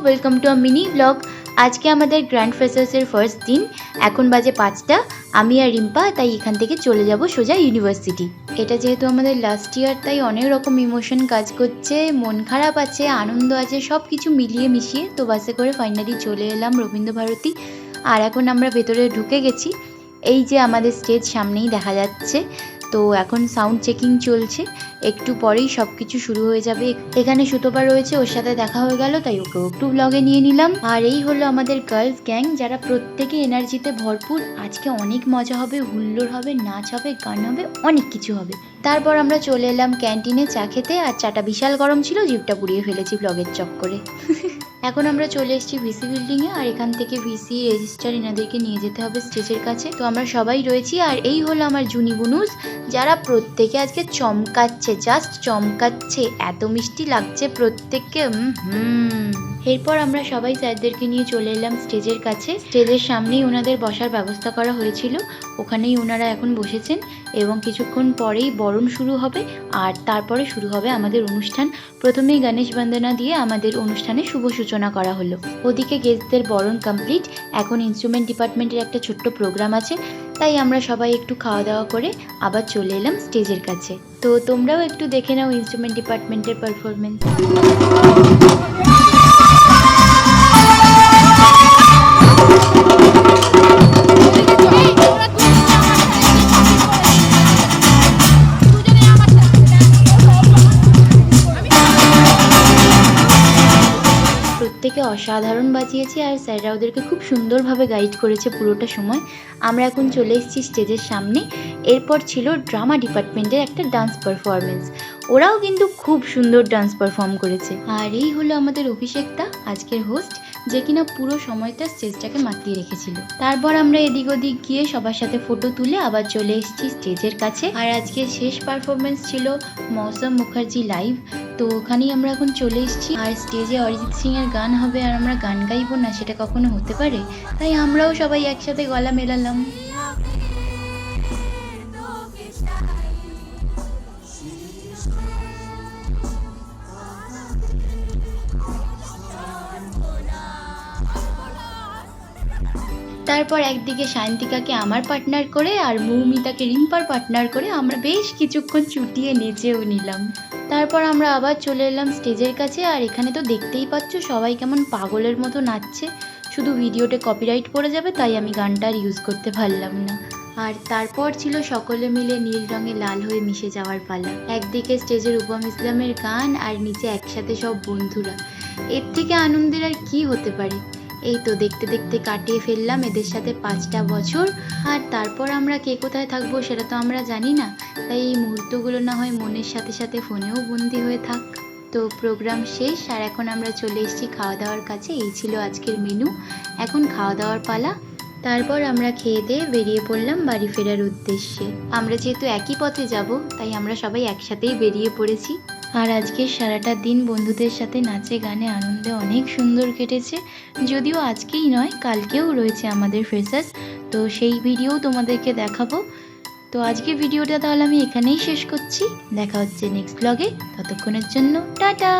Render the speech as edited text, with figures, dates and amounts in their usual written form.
Welcome to a mini blog. আজকে আমাদের grand ফ্রেশার্সের first দিন। এখন বাজে 5টা। আমি আর রিম্পা তাই এখান থেকে চলে যাব সোজা ইউনিভার্সিটি। এটা যেহেতু আমাদের লাস্ট ইয়ার, তাই অনেক রকম ইমোশন কাজ করছে, মন খারাপ আছে, আনন্দ আছে, সব কিছু মিলিয়ে মিশিয়ে তো বাসে করে ফাইনালি চলে এলাম রবীন্দ্রভারতী। আর এখন আমরা ভেতরে ঢুকে গেছি। এই যে আমাদের স্টেজ সামনেই দেখা যাচ্ছে। তো এখন সাউন্ড চেকিং চলছে, একটু পরেই সব কিছু শুরু হয়ে যাবে। এখানে সুতপা রয়েছে, ওর সাথে দেখা হয়ে গেল, তাই ওকে একটু ব্লগে নিয়ে নিলাম। আর এই হলো আমাদের গার্লস গ্যাং, যারা প্রত্যেকে এনার্জিতে ভরপুর। আজকে অনেক মজা হবে, হুল্লোড় হবে, নাচ হবে, গান হবে, অনেক কিছু হবে। তারপর আমরা চলে এলাম ক্যান্টিনে চা খেতে। আর চাটা বিশাল গরম ছিল, জিভটা পুড়িয়ে ফেলেছি ব্লগের চক্করে। এখন আমরা চলে এসেছি ভিসি বিল্ডিংয়ে, আর এখান থেকে ভিসি রেজিস্টার এনাদেরকে নিয়ে যেতে হবে স্টেজের কাছে। তো আমরা সবাই রয়েছি, আর এই হলো আমার জুনি বুনুস, যারা প্রত্যেকে আজকে চমকাচ্ছে, জাস্ট চমকাচ্ছে, এত মিষ্টি লাগছে প্রত্যেককে। এরপর আমরা সবাই স্যারদেরকে নিয়ে চলে এলাম স্টেজের কাছে। স্টেজের সামনেই ওনাদের বসার ব্যবস্থা করা হয়েছিল, ওখানেই ওনারা এখন বসেছেন এবং কিছুক্ষণ পরেই বরণ শুরু হবে। আর তারপরে শুরু হবে আমাদের অনুষ্ঠান। প্রথমেই গণেশ বন্দনা দিয়ে আমাদের অনুষ্ঠানে শুভ সূচনা করা হলো। ওদিকে গেস্টদের বরণ কমপ্লিট। এখন ইনস্ট্রুমেন্ট ডিপার্টমেন্টের একটা ছোট্ট প্রোগ্রাম আছে, তাই আমরা সবাই একটু খাওয়া দাওয়া করে আবার চলে এলাম স্টেজের কাছে। তো তোমরাও একটু দেখে নাও ইনস্ট্রুমেন্ট ডিপার্টমেন্টের পারফরমেন্স। প্রত্যেকে অসাধারণ বাজিয়েছে, আর স্যাররা ওদেরকে খুব সুন্দরভাবে গাইড করেছে পুরোটা সময়। আমরা এখন চলে এসেছি স্টেজের সামনে। এরপর ছিল ড্রামা ডিপার্টমেন্টের একটা ডান্স পারফরমেন্স। ওরাও কিন্তু খুব সুন্দর ডান্স পারফর্ম করেছে। আর এই হলো আমাদের অভিষেকদা, আজকের হোস্ট, যে কিনা পুরো সময়টা স্টেজটাকে মাতিয়ে রেখেছিল। তারপর আমরা এদিক ওদিক গিয়ে সবার সাথে ফটো তুলে আবার চলে এসেছি স্টেজের কাছে। আর আজকে শেষ পারফরমেন্স ছিল মৌসম মুখার্জি লাইভ। তো ওখানেই আমরা এখন চলে এসেছি। আর স্টেজে অরিজিৎ সিং এর গান হবে, আর আমরা গান গাইবো না, সেটা কখনো হতে পারে? তাই আমরাও সবাই একসাথে গলা মেলালাম। তারপর একদিকে সায়ন্তিকাকে আমার পার্টনার করে আর মৌমিতাকে রিম্পার পার্টনার করে আমরা বেশ কিছুক্ষণ চুটিয়ে নেচেও নিলাম। তারপর আমরা আবার চলে এলাম স্টেজের কাছে। আর এখানে তো দেখতেই পাচ্ছ সবাই কেমন পাগলের মতো নাচছে। শুধু ভিডিওতে কপিরাইট পড়ে যাবে, তাই আমি গানটা আর ইউজ করতে পারলাম না। আর তারপর ছিল সকলে মিলে নীল রঙে লাল হয়ে মিশে যাওয়ার পালা। একদিকে স্টেজের উপম ইসলামের গান, আর নিচে একসাথে সব বন্ধুরা। এর থেকে আনন্দের আর কি হতে পারে? এই তো দেখতে দেখতে কাটিয়ে ফেললাম এদের সাথে 5টা বছর। আর তারপর আমরা কে কোথায় থাকবো সেটা তো আমরা জানি না, তাই এই মুহূর্তগুলো না হয় মনের সাথে সাথে ফোনেও বন্দি হয়ে থাক। তো প্রোগ্রাম শেষ, আর এখন আমরা চলে এসেছি খাওয়া দাওয়ার কাছে। এই ছিল আজকের মেনু, এখন খাওয়া দাওয়ার পালা। তারপর আমরা খেয়ে দিয়ে বেরিয়ে পড়লাম বাড়ি ফেরার উদ্দেশ্যে। আমরা যেহেতু একই পথে যাব, তাই আমরা সবাই একসাথেই বেরিয়ে পড়েছি। আর আজকের সারাটা দিন বন্ধুদের সাথে নাচে গানে আনন্দে অনেক সুন্দর কেটেছে। যদিও আজকেই নয়, কালকেও রয়েছে আমাদের ফ্রেশার্স, তো সেই ভিডিও তোমাদেরকে দেখাবো। তো আজকে ভিডিওটা তাহলে আমি এখানেই শেষ করছি। দেখা হচ্ছে নেক্সট ব্লগে, ততক্ষণের জন্য টাটা।